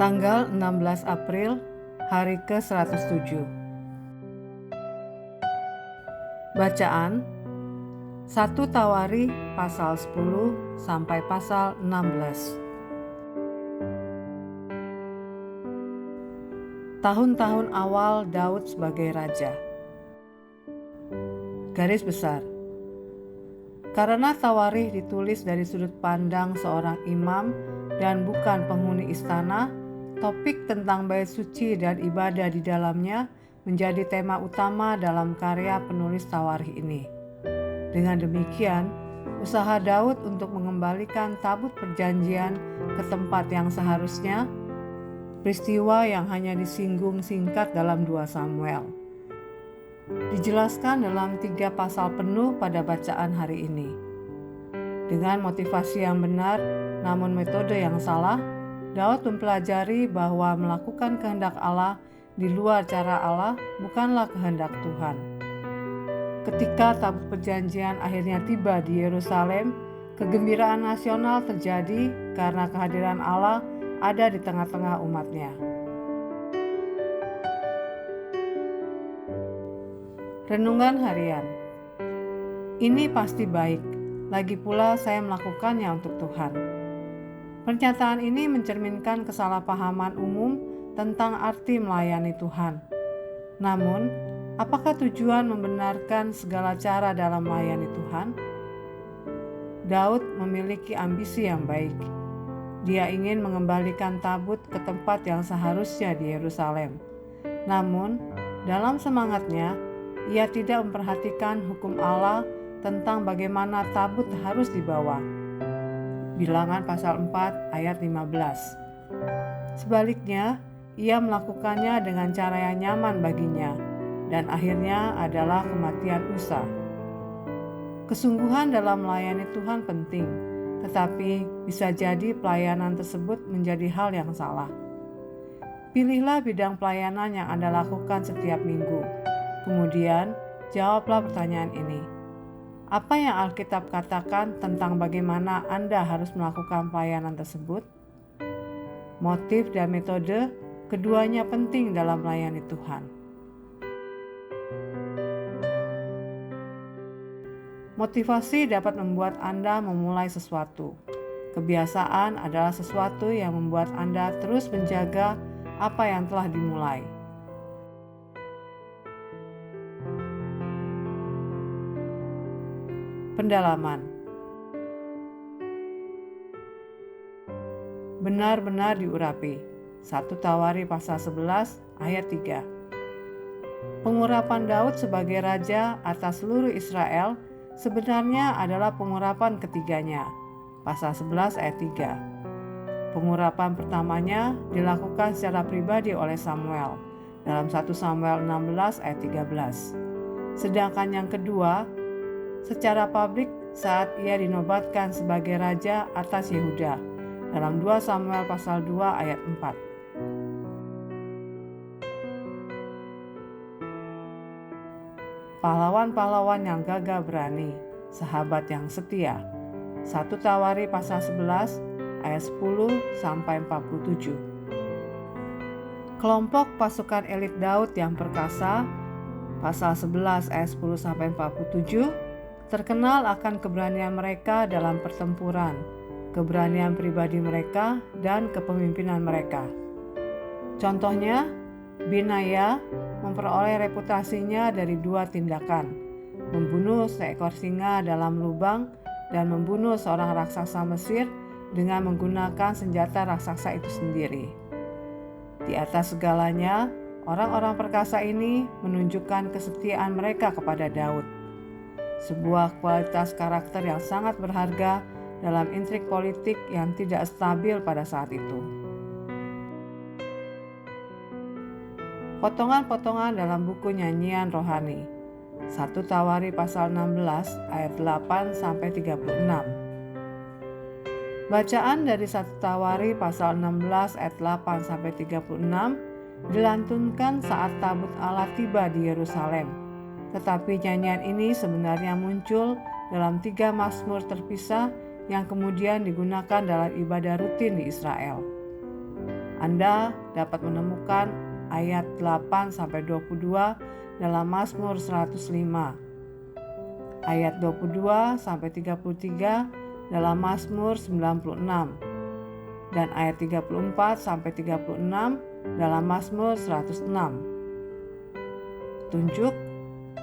Tanggal 16 April, hari ke-107. Bacaan 1 Tawari pasal 10 sampai pasal 16. Tahun-tahun awal Daud sebagai raja. Garis besar. Karena Tawarikh ditulis dari sudut pandang seorang imam dan bukan penghuni istana, topik tentang bait suci dan ibadah di dalamnya menjadi tema utama dalam karya penulis Tawarikh ini. Dengan demikian, usaha Daud untuk mengembalikan tabut perjanjian ke tempat yang seharusnya, peristiwa yang hanya disinggung singkat dalam 2 Samuel, dijelaskan dalam 3 pasal penuh pada bacaan hari ini. Dengan motivasi yang benar, namun metode yang salah, Daud mempelajari bahwa melakukan kehendak Allah di luar cara Allah bukanlah kehendak Tuhan. Ketika tabut perjanjian akhirnya tiba di Yerusalem, kegembiraan nasional terjadi karena kehadiran Allah ada di tengah-tengah umatnya. Renungan harian. Ini pasti baik, lagi pula saya melakukannya untuk Tuhan. Pernyataan ini mencerminkan kesalahpahaman umum tentang arti melayani Tuhan. Namun, apakah tujuan membenarkan segala cara dalam melayani Tuhan? Daud memiliki ambisi yang baik. Dia ingin mengembalikan tabut ke tempat yang seharusnya di Yerusalem. Namun, dalam semangatnya, ia tidak memperhatikan hukum Allah tentang bagaimana tabut harus dibawa. Bilangan pasal 4 ayat 15. Sebaliknya, ia melakukannya dengan cara yang nyaman baginya, dan akhirnya adalah kematian Usa. Kesungguhan dalam melayani Tuhan penting, tetapi bisa jadi pelayanan tersebut menjadi hal yang salah. Pilihlah bidang pelayanan yang Anda lakukan setiap minggu. Kemudian, jawablah pertanyaan ini. Apa yang Alkitab katakan tentang bagaimana Anda harus melakukan pelayanan tersebut? Motif dan metode, keduanya penting dalam melayani Tuhan. Motivasi dapat membuat Anda memulai sesuatu. Kebiasaan adalah sesuatu yang membuat Anda terus menjaga apa yang telah dimulai. Pendalaman. Benar-benar diurapi. 1 Tawari pasal 11 ayat 3. Pengurapan Daud sebagai raja atas seluruh Israel sebenarnya adalah pengurapan ketiganya. Pasal 11 ayat 3. Pengurapan pertamanya dilakukan secara pribadi oleh Samuel dalam 1 Samuel 16 ayat 13. Sedangkan yang kedua, secara publik saat ia dinobatkan sebagai raja atas Yehuda dalam 2 Samuel pasal 2 ayat 4. Pahlawan-pahlawan yang gagah berani, sahabat yang setia. 1 Tawari pasal 11 ayat 10 sampai 47. Kelompok pasukan elit Daud yang perkasa, pasal 11 ayat 10 sampai 47, terkenal akan keberanian mereka dalam pertempuran, keberanian pribadi mereka, dan kepemimpinan mereka. Contohnya, Binaya memperoleh reputasinya dari 2 tindakan, membunuh seekor singa dalam lubang dan membunuh seorang raksasa Mesir dengan menggunakan senjata raksasa itu sendiri. Di atas segalanya, orang-orang perkasa ini menunjukkan kesetiaan mereka kepada Daud. Sebuah kualitas karakter yang sangat berharga dalam intrik politik yang tidak stabil pada saat itu. Potongan-potongan dalam buku nyanyian rohani. 1 Tawari pasal 16 ayat 8 sampai 36. Bacaan dari 1 Tawari pasal 16 ayat 8 sampai 36 dilantunkan saat tabut Allah tiba di Yerusalem. Tetapi nyanyian ini sebenarnya muncul dalam 3 mazmur terpisah yang kemudian digunakan dalam ibadah rutin di Israel. Anda dapat menemukan ayat 8-22 dalam Mazmur 105, ayat 22-33 dalam Mazmur 96, dan ayat 34-36 dalam Mazmur 106. Tunjuk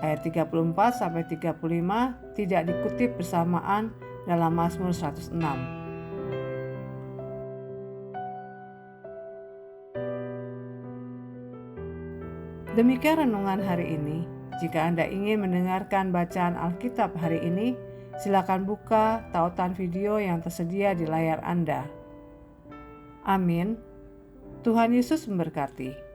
ayat 34-35 tidak dikutip bersamaan dalam Mazmur 106. Demikian renungan hari ini. Jika Anda ingin mendengarkan bacaan Alkitab hari ini, silakan buka tautan video yang tersedia di layar Anda. Amin. Tuhan Yesus memberkati.